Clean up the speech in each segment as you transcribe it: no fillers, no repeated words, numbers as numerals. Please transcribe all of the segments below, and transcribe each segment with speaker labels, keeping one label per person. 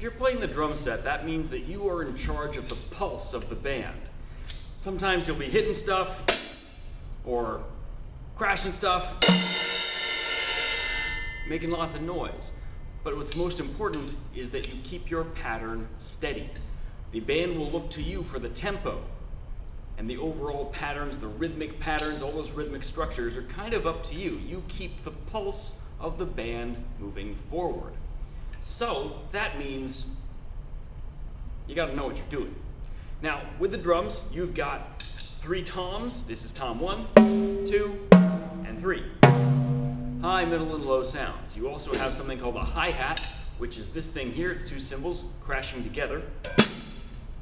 Speaker 1: If you're playing the drum set, that means that you are in charge of the pulse of the band. Sometimes you'll be hitting stuff, or crashing stuff, making lots of noise. But what's most important is that you keep your pattern steady. The band will look to you for the tempo, and the overall patterns, the rhythmic patterns, all those rhythmic structures are kind of up to you. You keep the pulse of the band moving forward. So that means you gotta know what you're doing. Now, with the drums, you've got 3 toms. This is tom 1, 2, and 3. High, middle, and low sounds. You also have something called a hi-hat, which is this thing here. It's 2 cymbals crashing together,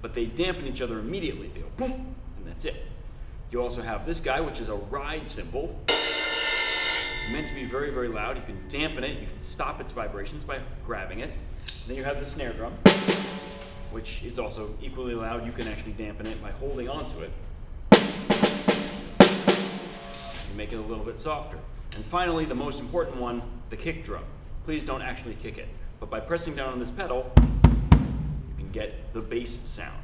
Speaker 1: but they dampen each other immediately. They go boom, and that's it. You also have this guy, which is a ride cymbal. Meant to be very, very loud. You can dampen it. You can stop its vibrations by grabbing it. Then you have the snare drum, which is also equally loud. You can actually dampen it by holding onto it. You make it a little bit softer. And finally, the most important one, the kick drum. Please don't actually kick it, but by pressing down on this pedal, you can get the bass sound.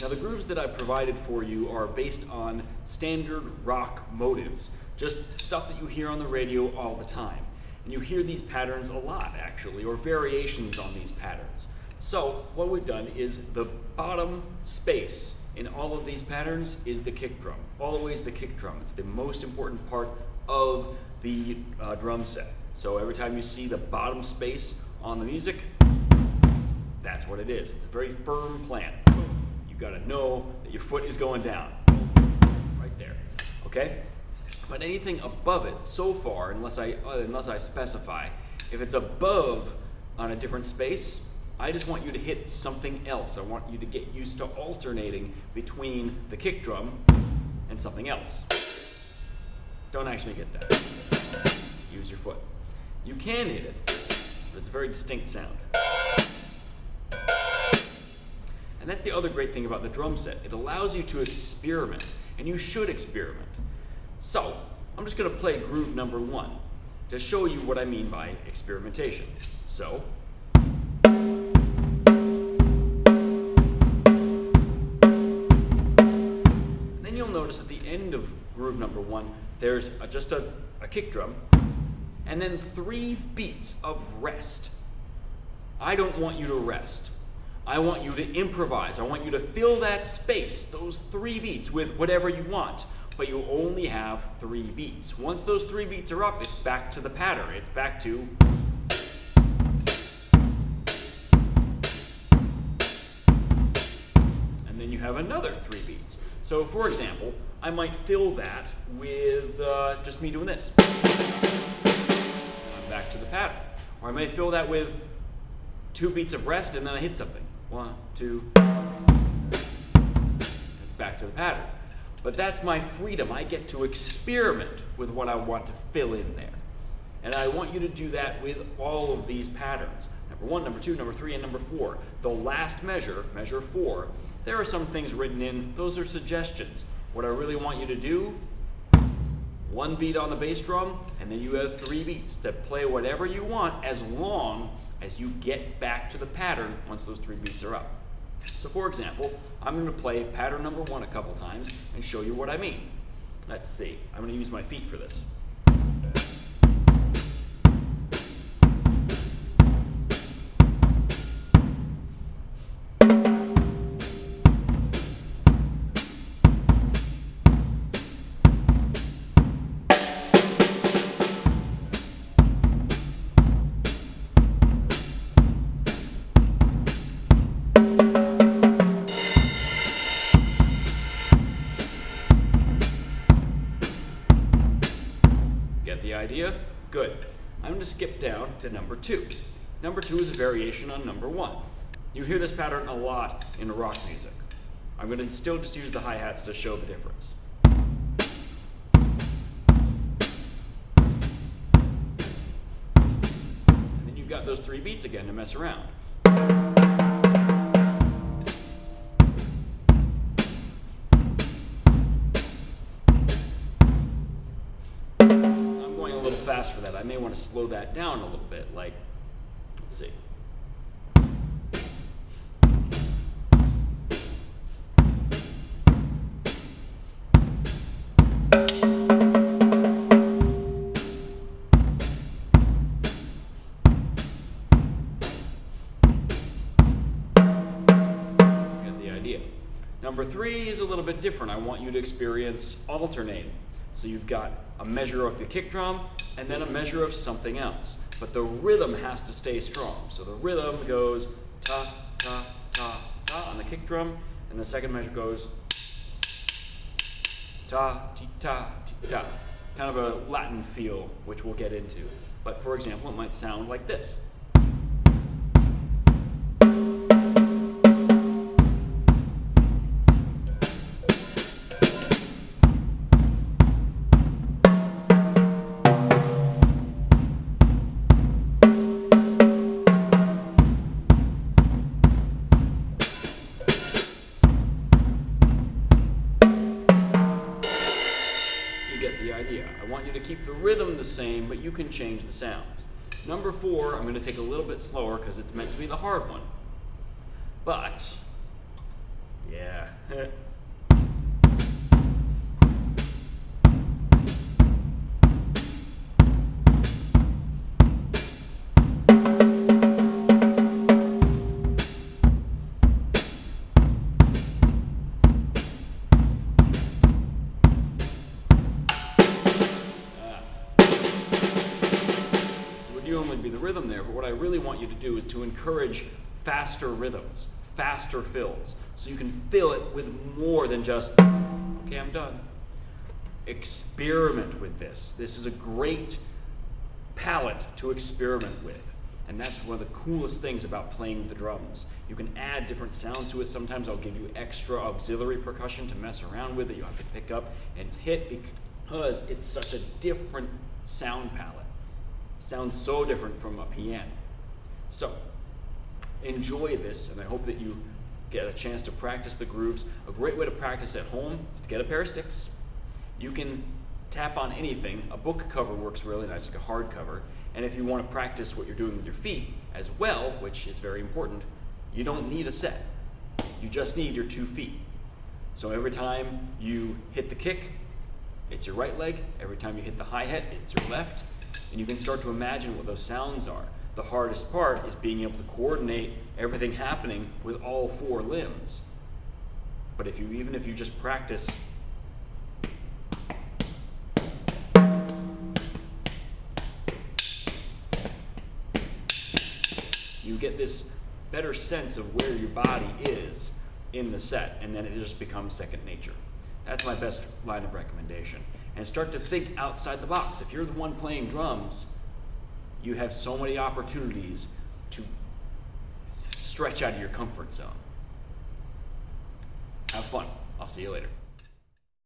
Speaker 1: Now, the grooves that I've provided for you are based on standard rock motives, just stuff that you hear on the radio all the time. And you hear these patterns a lot, actually, or variations on these patterns. So what we've done is the bottom space in all of these patterns is the kick drum. Always the kick drum. It's the most important part of the drum set. So every time you see the bottom space on the music, that's what it is. It's a very firm plant. You've got to know that your foot is going down. Right there. Okay? But anything above it, so far, unless I specify, if it's above on a different space, I just want you to hit something else. I want you to get used to alternating between the kick drum and something else. Don't actually hit that. Use your foot. You can hit it, but it's a very distinct sound. And that's the other great thing about the drum set. It allows you to experiment, and you should experiment. So, I'm just going to play groove number 1 to show you what I mean by experimentation. So, then you'll notice at the end of groove number 1, there's just a kick drum, and then 3 beats of rest. I don't want you to rest. I want you to improvise. I want you to fill that space, those 3 beats, with whatever you want. But you only have 3 beats. Once those 3 beats are up, it's back to the pattern. It's back to... And then you have another 3 beats. So, for example, I might fill that with just me doing this. I'm back to the pattern. Or I might fill that with 2 beats of rest and then I hit something. 1, 2. It's back to the pattern. But that's my freedom. I get to experiment with what I want to fill in there. And I want you to do that with all of these patterns. Number 1, number 2, number 3, and number 4. The last measure, measure 4, there are some things written in. Those are suggestions. What I really want you to do, 1 beat on the bass drum, and then you have 3 beats to play whatever you want as long as you get back to the pattern once those 3 beats are up. So for example, I'm going to play pattern number 1 a couple times and show you what I mean. Let's see. I'm going to use my feet for this. Idea? Good. I'm going to skip down to number 2. Number 2 is a variation on number 1. You hear this pattern a lot in rock music. I'm going to still just use the hi-hats to show the difference. And then you've got those 3 beats again to mess around. Fast for that. I may want to slow that down a little bit, like, let's see. Number 3 is a little bit different. I want you to experience alternating. So you've got a measure of the kick drum and then a measure of something else. But the rhythm has to stay strong. So the rhythm goes ta, ta, ta, ta on the kick drum, and the second measure goes ta, ti, ta, ti, ta. Kind of a Latin feel, which we'll get into. But for example, it might sound like this. The idea. I want you to keep the rhythm the same, but you can change the sounds. Number 4, I'm going to take a little bit slower because it's meant to be the hard one. But, yeah. Would be the rhythm there, but what I really want you to do is to encourage faster rhythms, faster fills, so you can fill it with more than just, okay, I'm done. Experiment with this. This is a great palette to experiment with, and that's one of the coolest things about playing the drums. You can add different sounds to it. Sometimes I'll give you extra auxiliary percussion to mess around with that you have to pick up and hit because it's such a different sound palette. Sounds so different from a piano. So, enjoy this, and I hope that you get a chance to practice the grooves. A great way to practice at home is to get a pair of sticks. You can tap on anything. A book cover works really nice, like a hard cover. And if you want to practice what you're doing with your feet as well, which is very important, you don't need a set. You just need your 2 feet. So every time you hit the kick, it's your right leg. Every time you hit the hi-hat, it's your left. And you can start to imagine what those sounds are. The hardest part is being able to coordinate everything happening with all 4 limbs. But even if you just practice you get this better sense of where your body is in the set, and then it just becomes second nature. That's my best line of recommendation. And start to think outside the box. If you're the one playing drums, you have so many opportunities to stretch out of your comfort zone. Have fun. I'll see you later.